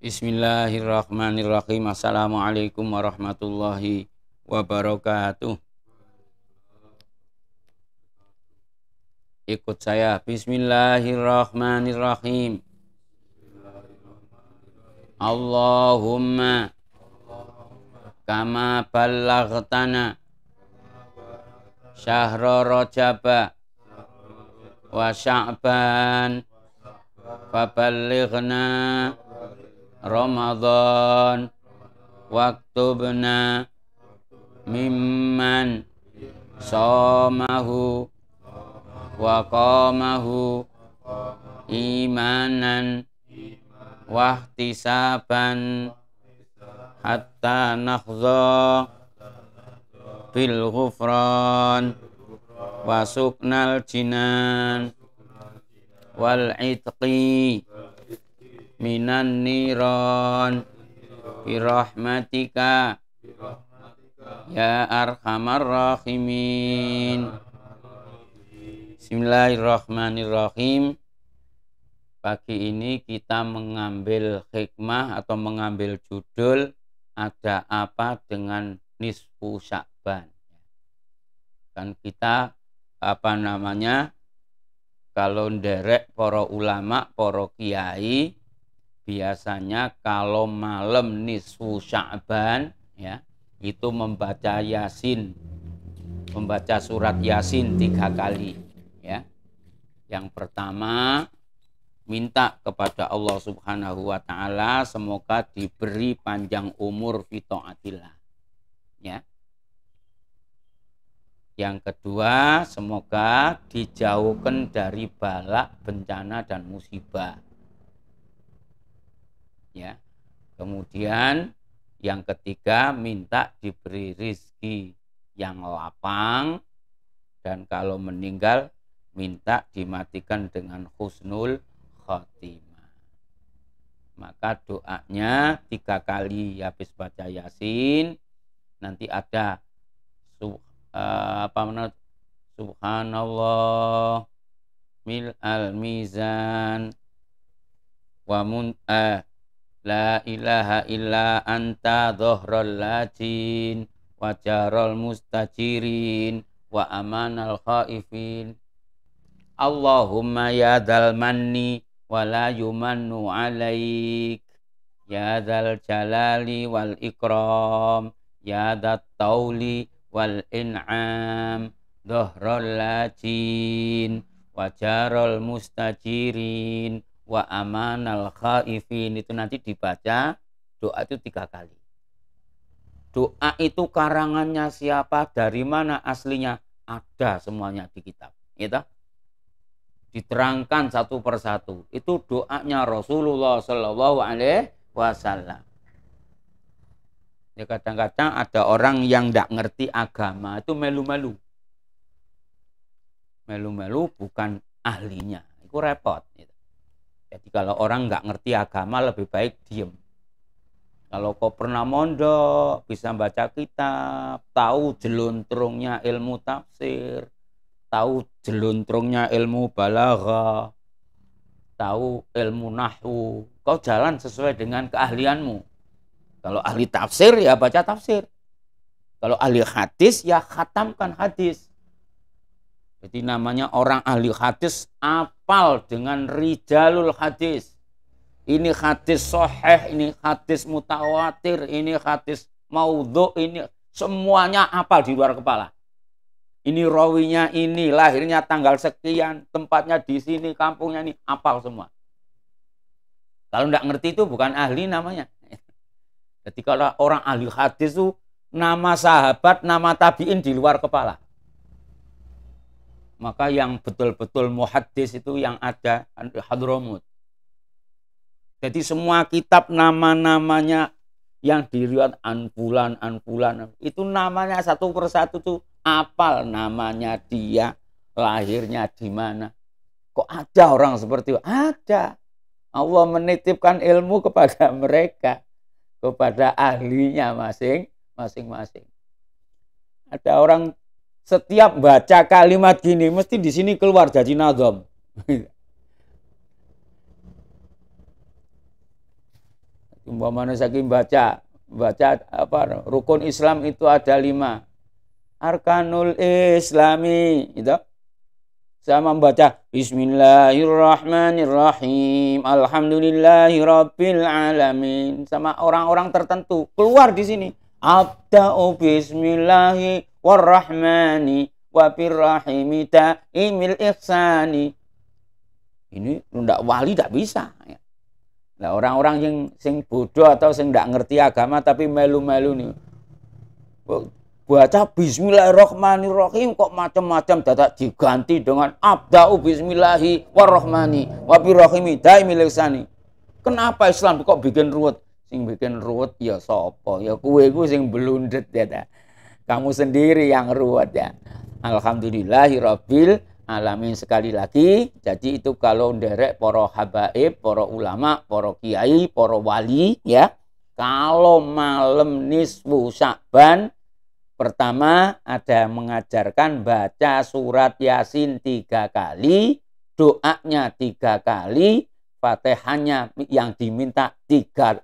Bismillahirrahmanirrahim. Assalamualaikum warahmatullahi wabarakatuh. Ikut saya. Bismillahirrahmanirrahim. Allahumma kama ballaghtana syahra rajaba wa sya'ban faballighna Ramadan waktubna mimman somahu wa qamahu imanan wahtisaban hatta nakhza bil ghufran wa suknal jinan wal itqi minan niron birahmatika ya arhamar rahimin. Bismillahirrahmanirrahim. Pagi ini kita mengambil hikmah atau mengambil judul ada apa dengan nisfu Sya'ban. Kan kita kalau nderek para ulama, para kiai, biasanya kalau malam nisfu Sya'ban ya, itu membaca Yasin, membaca surat Yasin 3 kali ya. Yang pertama minta kepada Allah Subhanahu wa taala semoga diberi panjang umur fi taatillah ya. Yang kedua, semoga dijauhkan dari bala, bencana dan musibah. Ya. Kemudian yang ketiga, minta diberi rizki yang lapang, dan kalau meninggal minta dimatikan dengan husnul khotimah. Maka doanya 3 kali habis baca Yasin, nanti ada subhanallah mil al mizan wa la ilaha illa anta dhuhrul lajin wa jarul mustajirin wa amanal khaifin. Allahumma ya dzal manni wa la yumannu alaik ya dzal jalali wal ikram ya dzat tauli wal in'am dhuhrul lajin wa jarul mustajirin wa amanal khaifin. Itu nanti dibaca doa itu 3 kali. Doa itu karangannya siapa, dari mana aslinya, ada semuanya di kitab gitu. Diterangkan satu persatu. Itu doanya Rasulullah Shallallahu Alaihi Wasallam. Ya, kadang-kadang ada orang yang tidak ngerti agama itu melu-melu. Melu-melu bukan ahlinya. Itu repot gitu. Jadi kalau orang nggak ngerti agama lebih baik diem. Kalau kau pernah mondok, bisa baca kitab, tahu jeluntrungnya ilmu tafsir, tahu jeluntrungnya ilmu balaghah, tahu ilmu nahwu, kau jalan sesuai dengan keahlianmu. Kalau ahli tafsir ya baca tafsir. Kalau ahli hadis ya khatamkan hadis. Jadi namanya orang ahli hadis apal dengan rijalul hadis. Ini hadis sahih, ini hadis mutawatir, ini hadis maudhu, ini semuanya apal di luar kepala. Ini rawinya ini, lahirnya tanggal sekian, tempatnya di sini, kampungnya ini, apal semua. Kalau tidak ngerti itu bukan ahli namanya. Jadi kalau orang ahli hadis itu nama sahabat, nama tabi'in di luar kepala. Maka yang betul-betul muhaddis itu yang ada Hadramut. Jadi semua kitab nama-namanya yang diriwayat anfulan, itu namanya satu persatu tuh apal namanya dia, lahirnya di mana. Kok ada orang seperti itu? Ada. Allah menitipkan ilmu kepada mereka, kepada ahlinya masing-masing. Ada orang setiap baca kalimat gini mesti di sini keluar jadi nazam. Umpamanya saking baca apa rukun Islam itu ada 5. Arkanul Islami itu sama membaca Bismillahirrahmanirrahim Alhamdulillahirabbil alamin sama orang-orang tertentu keluar di sini abda'u bismillahi warrahmani wabirrahimi ta'imil ihsani. Ini ndak wali tidak bisa ya. Nah, orang-orang yang sing bodoh atau sing ndak ngerti agama tapi melu-melu nih baca Bismillahirrahmanirrahim kok macam-macam dadak diganti dengan abda'u bismillahi warrahmani wabirrahimi daimil ihsani. Kenapa Islam kok bikin ruwet? Sing bikin ruwet ya sapa? Ya kowe iku sing blundet ya ta. Kamu sendiri yang ruwet ya. Alhamdulillahirabbil alamin sekali lagi. Jadi itu kalau nderek para habaib, para ulama, para kiai, para wali ya. Kalau malam nisfu Sya'ban pertama ada mengajarkan baca surat Yasin 3 kali, doanya 3 kali, Fatihahnya yang diminta 3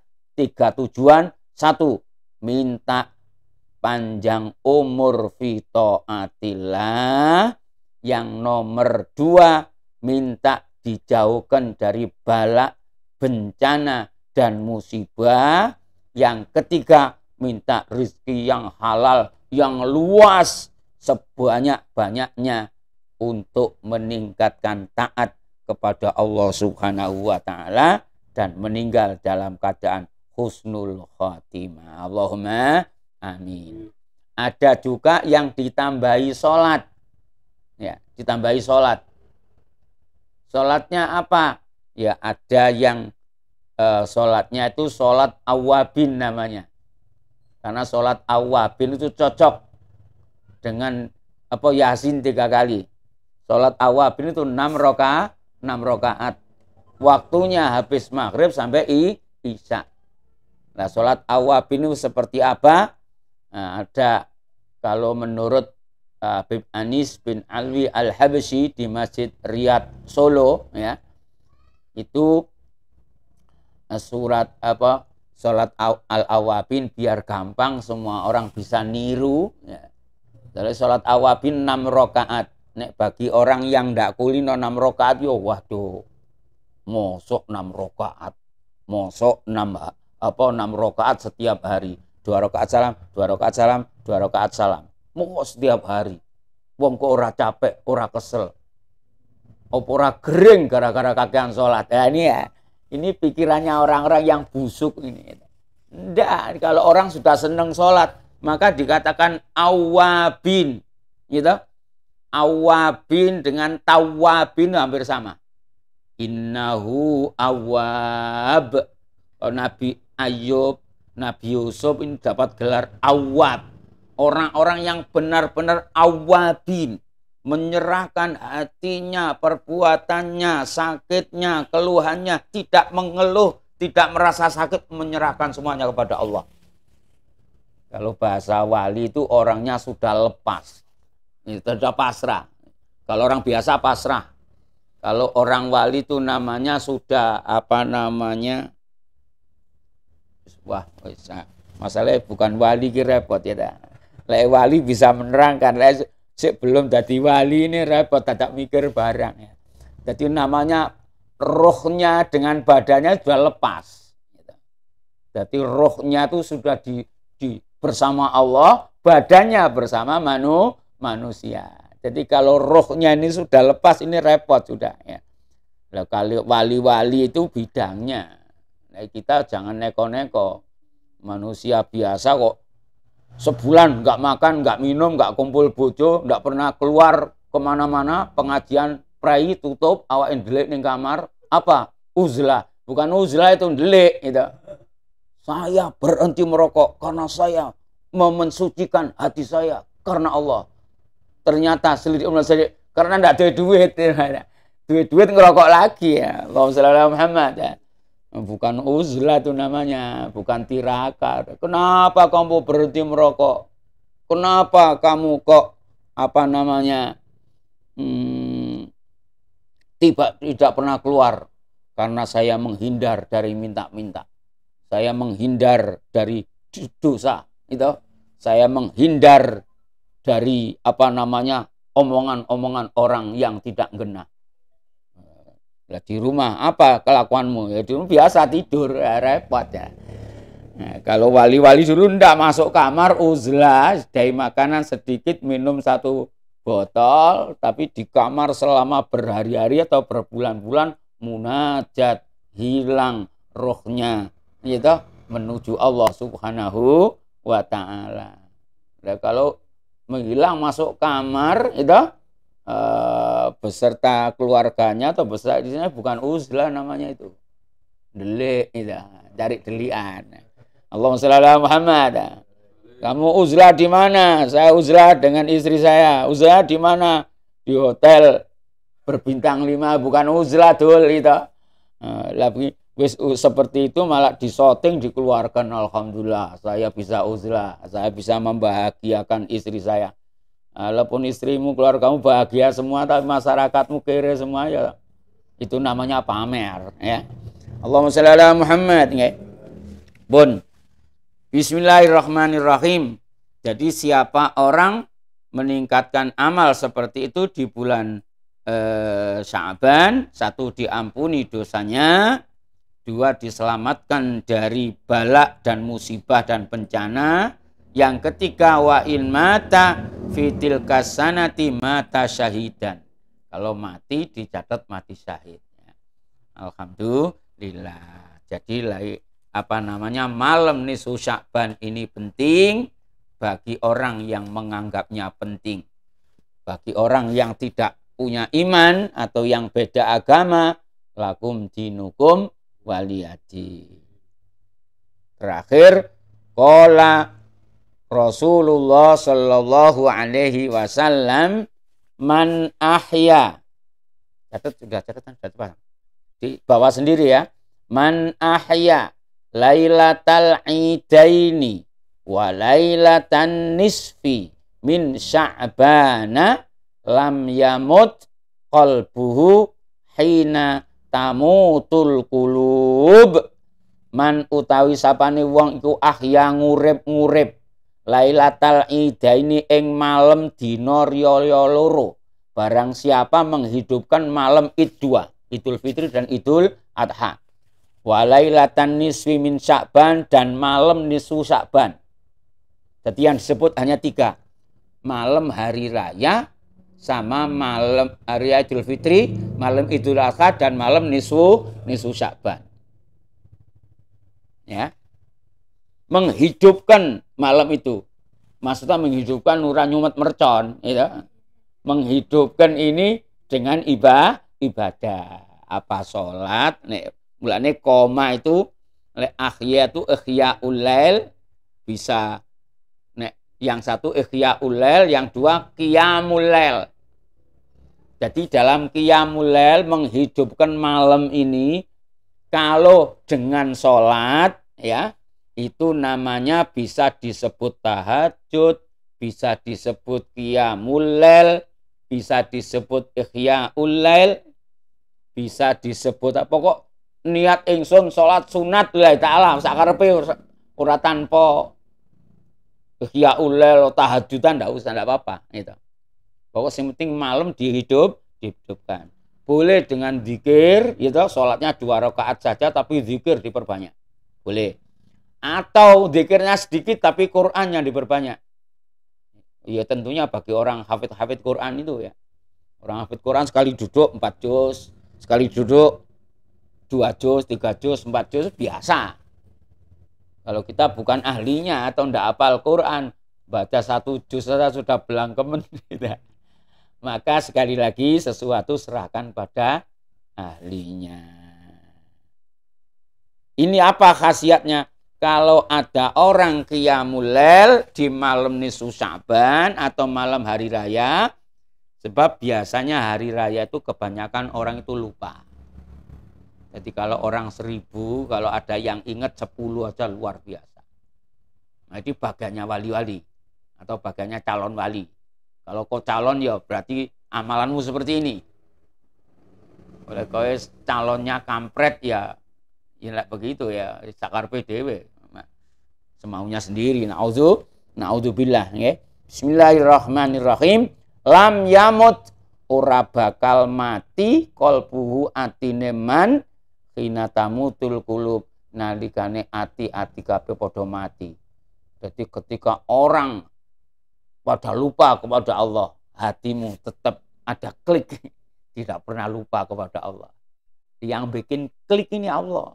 tujuan. 1, minta panjang umur fi taatillah. Yang nomor 2, minta dijauhkan dari bala, bencana dan musibah. Yang ketiga, minta rezeki yang halal yang luas sebanyak-banyaknya untuk meningkatkan taat kepada Allah Subhanahu wa taala dan meninggal dalam keadaan husnul khatimah. Allahumma amin. Ada juga yang ditambahi sholat. Ya, ditambahi sholat. Sholatnya apa? Ya, ada yang sholatnya itu sholat awabin namanya. Karena sholat awabin itu cocok dengan Yasin 3 kali. Sholat awabin itu 6 rakaat. Waktunya habis maghrib sampai isya. Nah, sholat awabin itu seperti apa? Nah, ada kalau menurut Habib Anis bin Alwi Al-Habsyi di Masjid Riyadh Solo ya. Itu surat sholat al-awabin biar gampang semua orang bisa niru ya. Jadi sholat awabin 6 rakaat. Nek bagi orang yang ndak kulino 6 rakaat yo waduh. Mosok 6 rakaat. Mosok 6 rakaat setiap hari. 2 rakaat salam, 2 rakaat salam, 2 rakaat salam. Mosok setiap hari. Wong kok ora capek, ora kesel. Apa ora gering gara-gara kakean sholat. Ya ini ya. Ini pikirannya orang-orang yang busuk ini. Enggak, kalau orang sudah senang sholat, maka dikatakan awabin. Gitu. Awabin dengan tawabin hampir sama. Innahu awab. Nabi Ayub, Nabi Yusuf ini dapat gelar awab. Orang-orang yang benar-benar awabin. Menyerahkan hatinya, perbuatannya, sakitnya, keluhannya, tidak mengeluh, tidak merasa sakit, menyerahkan semuanya kepada Allah. Kalau bahasa wali itu orangnya sudah lepas, itu sudah pasrah. Kalau orang biasa pasrah. Kalau orang wali itu namanya sudah wah, masalahnya bukan wali ki repot ya. Lek wali bisa menerangkan, sebelum jadi wali ini repot, tidak mikir barang ya. Jadi namanya rohnya dengan badannya sudah lepas. Jadi rohnya itu sudah di bersama Allah, badannya bersama manusia. Jadi kalau rohnya ini sudah lepas, ini repot sudah ya. Nah, kalau wali-wali itu bidangnya. Nah, kita jangan neko-neko. Manusia biasa kok sebulan nggak makan, nggak minum, nggak kumpul bojo, nggak pernah keluar kemana-mana, pengajian prai tutup, awak ndelik ning kamar, apa? Uzlah. Bukan uzlah itu ndelik gitu. Saya berhenti merokok karena saya mensucikan hati saya karena Allah. Ternyata selidik karena ndak ada duit. Duit ngerokok lagi ya. Allahumma shalli ala Muhammad ya. Bukan uzlah itu namanya, bukan tirakat. Kenapa kamu berhenti merokok? Kenapa kamu kok tidak pernah keluar? Karena saya menghindar dari minta-minta. saya menghindar dari dosa, itu. Saya menghindar dari omongan-omongan orang yang tidak genah. Lah di rumah apa kelakuanmu? Ya di rumah biasa tidur, ya, repot ya. Nah, kalau wali-wali dulu ndak masuk kamar uzlah, dari makanan sedikit, minum 1 botol, tapi di kamar selama berhari-hari atau berbulan-bulan munajat, hilang rohnya, gitu, menuju Allah Subhanahu wa Ta'ala. Nah, kalau menghilang masuk kamar, itu beserta keluarganya atau beserta di sini bukan uzlah namanya itu. Delik, itu, cari delian. Allahumma shalli ala Muhammad. Kamu uzlah di mana? Saya uzlah dengan istri saya. Uzlah di mana? Di hotel berbintang 5, bukan uzlah dul itu. Tapi seperti itu malah disoting, dikeluarkan. Alhamdulillah, saya bisa uzlah, saya bisa membahagiakan istri saya. Walaupun istrimu, keluargamu bahagia semua, tapi masyarakatmu kere semua, ya itu namanya pamer, ya. Allahumma shalli ala Muhammad, ya. Bun. Bismillahirrahmanirrahim. Jadi siapa orang meningkatkan amal seperti itu di bulan Sya'ban, 1 diampuni dosanya, 2 diselamatkan dari bala dan musibah dan bencana, yang ketiga wa in mata fitil kasanati mata syahidan. Kalau mati dicatat mati syahid. Alhamdulillah. Jadi malam nisfu Sya'ban ini penting bagi orang yang menganggapnya penting. Bagi orang yang tidak punya iman atau yang beda agama, lakum dinukum waliyadi. Terakhir, qala Rasulullah sallallahu alaihi wasallam, man ahya. Catatan di bawah sendiri ya. Man ahya lailatal idaini wa lailatan nisfi min sya'bana lam yamut qalbuhu hina tamutul qulub. Man utawi sapane wong iku ahya ngurip-ngurip lailatal idaini ing malam dina riyaya loro. Barang siapa menghidupkan malam Id 2, Idul Fitri dan Idul Adha. Walailatan nisfi min Sya'ban, dan malam nisfu Sya'ban. Jadi yang disebut hanya 3. Malam hari raya, sama malam hari Idul Fitri, malam Idul Adha, dan malam nisfu Sya'ban. Ya. Menghidupkan malam itu. Maksudnya menghidupkan nurani umat mercon. Gitu. Menghidupkan ini dengan ibadah. Apa sholat, mulane koma itu ahya itu ihyaul lail, bisa yang satu ihyaul lail, yang 2 qiyamul lail. Jadi dalam qiyamul lail menghidupkan malam ini, kalau dengan sholat ya itu namanya bisa disebut tahajud, bisa disebut qiyamul lail, bisa disebut ihyaul lail, bisa disebut apa kok niat ingsun salat sunat lillahi ta'ala sakarepe ora tanpa ihyaul lail tahajudan ndak usah, ndak apa-apa itu. Pokok yang penting malam dihidupkan. Boleh dengan zikir, gitu, salatnya 2 rakaat saja tapi zikir diperbanyak. Boleh. Atau zikirnya sedikit tapi Quran yang diperbanyak. Ya tentunya bagi orang hafid Quran itu ya. Orang hafid Quran sekali duduk 4 juz, sekali duduk 2 juz, 3 juz, 4 juz biasa. Kalau kita bukan ahlinya atau ndak hafal Quran, baca 1 juz saja sudah belangkemen gitu. Maka sekali lagi sesuatu serahkan pada ahlinya. Ini apa khasiatnya? Kalau ada orang qiyamul lail di malam nisfu Sya'ban atau malam hari raya, sebab biasanya hari raya itu kebanyakan orang itu lupa. Jadi kalau orang 1000, kalau ada yang ingat 10 aja luar biasa. Nah ini bagiannya wali-wali atau bagiannya calon wali. Kalau kau calon ya berarti amalanmu seperti ini. Oleh kau calonnya kampret ya Ya lah begitu ya, sakarpe dhewe. Semaunya sendiri. Naudzubillah nggih. Bismillahirrahmanirrahim. Lam yamut, ora bakal mati qalbuhu atine man hina tamutul qulub, nalikane ati-ati kabeh padha mati. Jadi ketika orang pada lupa kepada Allah, hatimu tetap ada klik, tidak pernah lupa kepada Allah. Yang bikin klik ini Allah.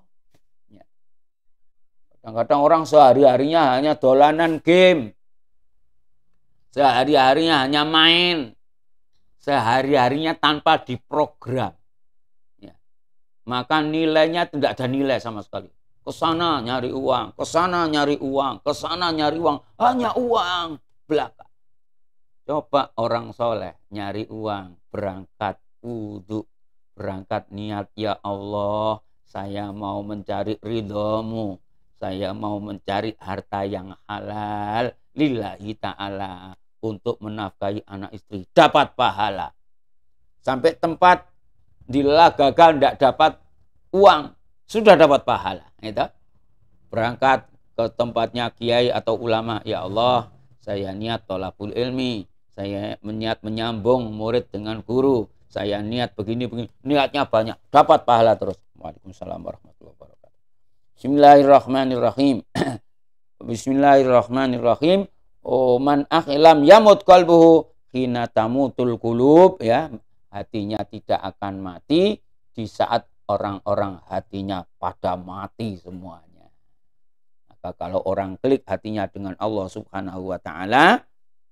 Kadang-kadang orang sehari-harinya hanya dolanan game. Sehari-harinya hanya main. Sehari-harinya tanpa diprogram. Ya. Maka nilainya tidak ada nilai sama sekali. Kesana nyari uang, kesana nyari uang, kesana nyari uang. Hanya uang belaka. Coba orang soleh nyari uang, berangkat wudhu, berangkat niat, ya Allah, saya mau mencari ridhomu. Saya mau mencari harta yang halal lillahi ta'ala untuk menafkahi anak istri. Dapat pahala. Sampai tempat dilah gagal tidak dapat uang. Sudah dapat pahala. Gitu. Berangkat ke tempatnya kiai atau ulama. Ya Allah, saya niat thalabul ilmi. Saya niat menyambung murid dengan guru. Saya niat begini-begini. Niatnya banyak. Dapat pahala terus. Waalaikumsalam warahmatullahi wabarakatuh. Bismillahirrahmanirrahim. Bismillahirrahmanirrahim. Man akhilam yamut qalbuhu hina tamutul qulub, ya, hatinya tidak akan mati di saat orang-orang hatinya pada mati semuanya. Maka kalau orang klik hatinya dengan Allah Subhanahu wa taala,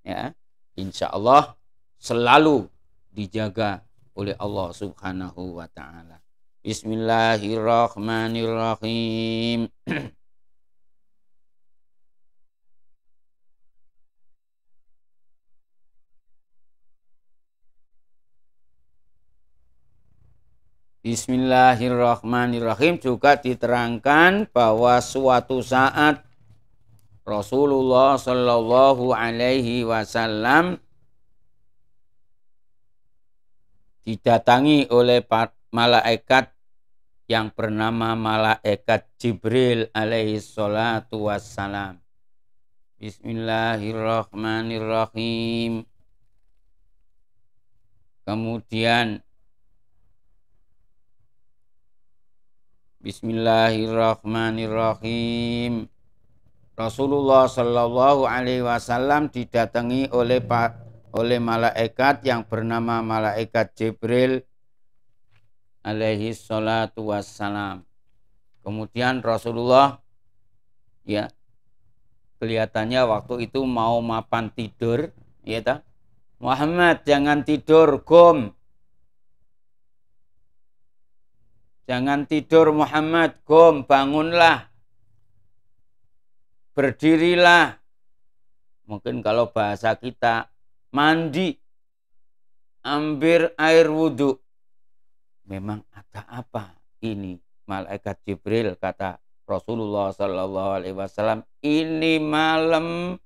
ya, insyaallah selalu dijaga oleh Allah Subhanahu wa taala. Bismillahirrahmanirrahim. Bismillahirrahmanirrahim juga diterangkan bahwa suatu saat Rasulullah Shallallahu Alaihi Wasallam didatangi oleh malaikat yang bernama malaikat Jibril alaihi salatu wassalam. Bismillahirrahmanirrahim. Kemudian Bismillahirrahmanirrahim. Rasulullah Shallallahu Alaihi Wasallam didatangi oleh malaikat yang bernama malaikat Jibril alaihi salatu wassalam. Kemudian Rasulullah, ya, kelihatannya waktu itu mau mapan tidur, ya tak? Muhammad, jangan tidur, gom. Jangan tidur Muhammad, gom, bangunlah. Berdirilah. Mungkin kalau bahasa kita, mandi. Ambil air wudhu. Memang ada apa ini? Malaikat Jibril, kata Rasulullah Sallallahu Alaihi Wasallam, ini malam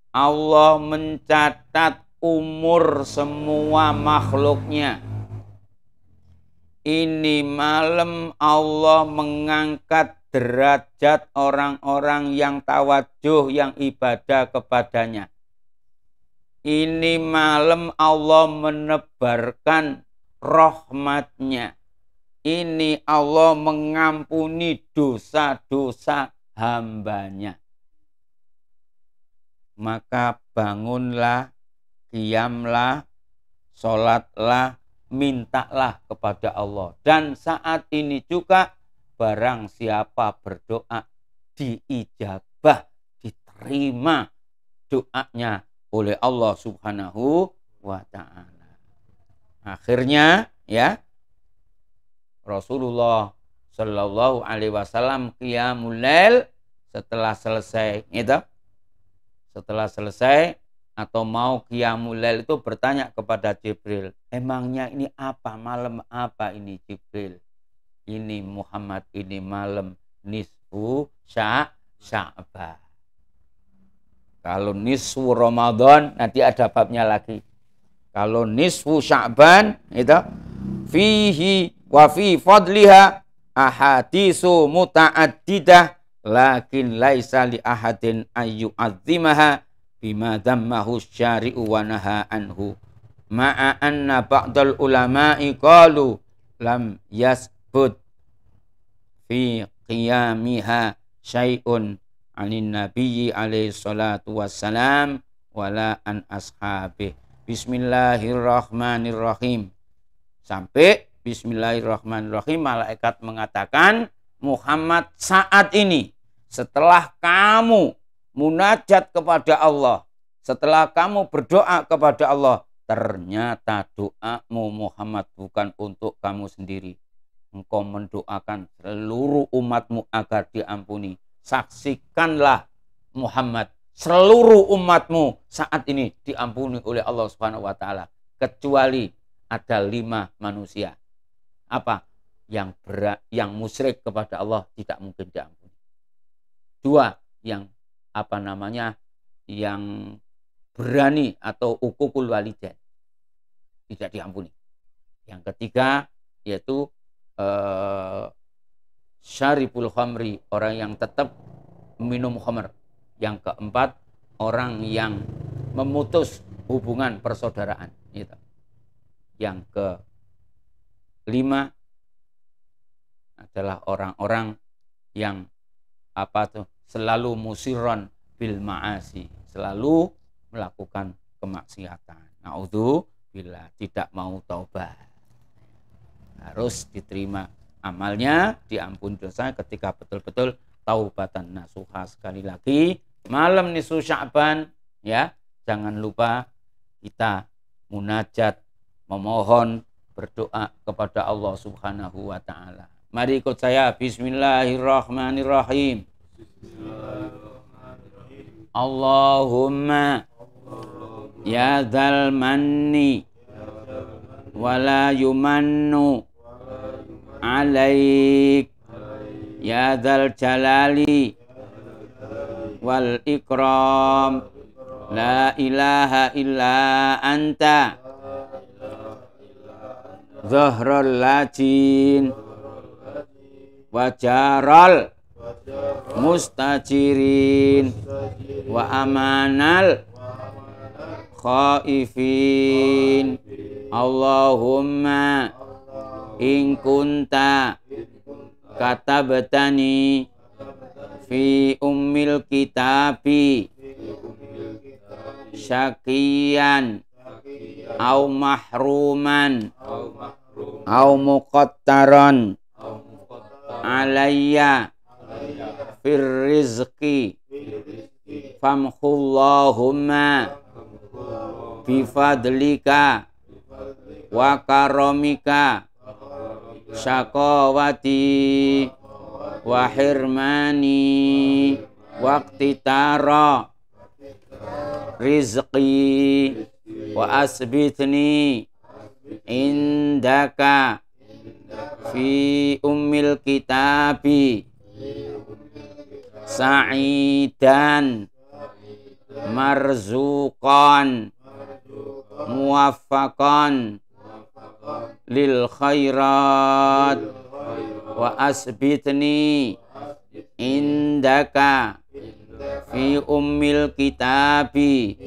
Allah mencatat umur semua makhluknya. Ini malam Allah mengangkat derajat orang-orang yang tawadjuh, yang ibadah kepadanya. Ini malam Allah menebarkan rahmatnya. Ini Allah mengampuni dosa-dosa hambanya. Maka bangunlah, qiyamlah, sholatlah, mintalah kepada Allah. Dan saat ini juga barang siapa berdoa diijabah, diterima doanya oleh Allah Subhanahu wa ta'ala. Akhirnya, ya, Rasulullah Shallallahu Alaihi Wasallam qiyamul lail setelah selesai, gitu. Setelah selesai atau mau qiyamul lail itu bertanya kepada Jibril, emangnya ini apa, malam apa ini Jibril? Ini Muhammad, ini malam nisfu Sya'ban. Kalau nisfu Ramadan nanti ada babnya lagi. Kalau nisfu Sya'ban itu fihi wa fi fadliha ahadisu muta'addidah lakin laisa li ahadin ayyu'azzimaha bima dammahu syari'u wa naha anhu ma'a anna ba'dal ulama'i qalu lam yasbut fi qiyamiha syai'un anin nabiyyi alaihi salatu wassalam wala an ashabih. Bismillahirrahmanirrahim. Sampai Bismillahirrahmanirrahim, malaikat mengatakan, Muhammad saat ini setelah kamu munajat kepada Allah, setelah kamu berdoa kepada Allah, ternyata doamu Muhammad bukan untuk kamu sendiri. Engkau mendoakan seluruh umatmu agar diampuni. Saksikanlah Muhammad, seluruh umatmu saat ini diampuni oleh Allah Subhanahu wa taala, kecuali ada 5 manusia. Apa? Yang musyrik kepada Allah tidak mungkin diampuni. 2, yang yang berani atau uququl walidain tidak diampuni. Yang ketiga yaitu syaribul khamri, orang yang tetap minum khamr. Yang keempat, orang yang memutus hubungan persaudaraan. Gitu. Yang kelima adalah orang-orang yang selalu musirron bil ma'asi, selalu melakukan kemaksiatan. Naudzubillah, tidak mau taubat. Harus diterima amalnya, diampuni dosa ketika betul-betul taubatan nasuha. Sekali lagi, malam nisfu Sya'ban, ya, jangan lupa kita munajat, memohon, berdoa kepada Allah Subhanahu wa taala. Mari ikut saya, Bismillahirrahmanirrahim. Allahumma ya dzal manni wala yumannu alaik ya dzal jalali wal ikram la ilaha illa anta zahrul lajin wajaral mustajirin wa amanal khaifin. Allahumma in kunta katabtani fi ummil kitabi syakiyan au mahruman au muqattaran alayya fir rizqi famhullahumma bifadlika wa karamika syaqawati wa hirmani waqtitara rizqi wa asbitni indaka fi ummil kitabi sa'idan marzuqan muwaffaqan lil khairat wa asbitni indaka fi ummil kitabi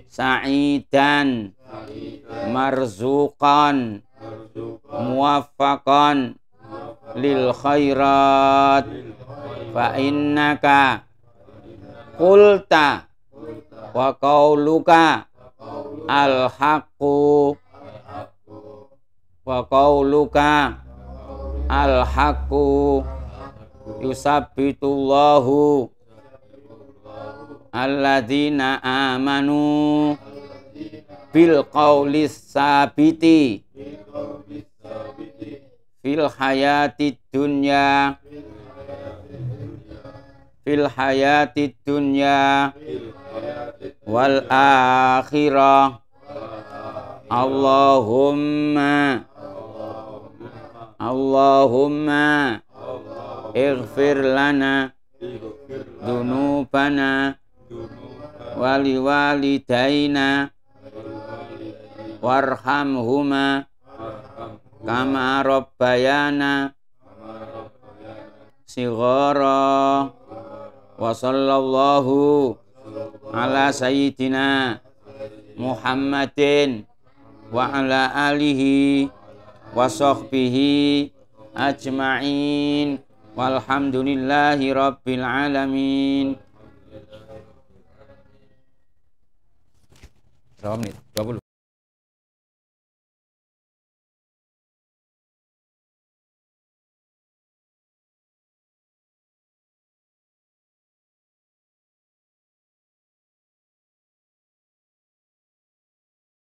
sa'idan marzuqan muwaffaqan lil khairat fa innaka qulta wa qauluka al haqqu wa qauluka al haqqu yusabbitullahu alladzina amanu bil qaulis sabiti fil hayatid dunya wal akhirah. Allahumma ighfir lana dzunubana wali walidaina warhamhuma kama rabbayana shighara wa sallallahu ala sayyidina Muhammadin wa ala alihi wa sahbihi ajma'in walhamdulillahi rabbil alamin. Berapa menit? 20.